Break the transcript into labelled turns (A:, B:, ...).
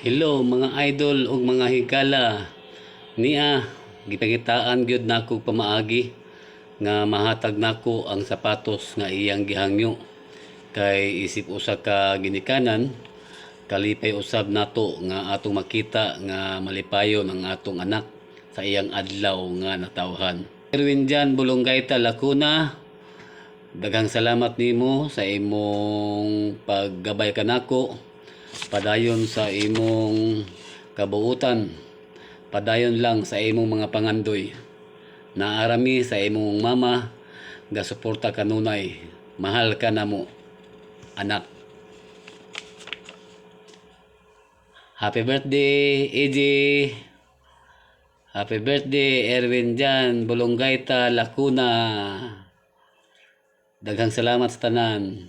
A: Hello mga idol ug mga higala. Niya gipakitaan gyud nako pamaagi nga mahatag nako ang sapatos nga iyang gihangyo. Kay isip usa ka ginikanan, kalipay usab nato nga atong makita nga malipayon ang atong anak sa iyang adlaw nga natawhan. Erwin Jan Bulongaita Lacuna, daghang salamat nimo sa imong paggabay kanako. Padayon sa imong kabuutan, padayon lang sa imong mga pangandoy. Naarami sa imong mama nga suporta kanunay. Mahal ka namo, anak. Happy birthday, EJ. Happy birthday, Erwin Jan Bulongaita Lacuna. Daghang salamat sa tanan.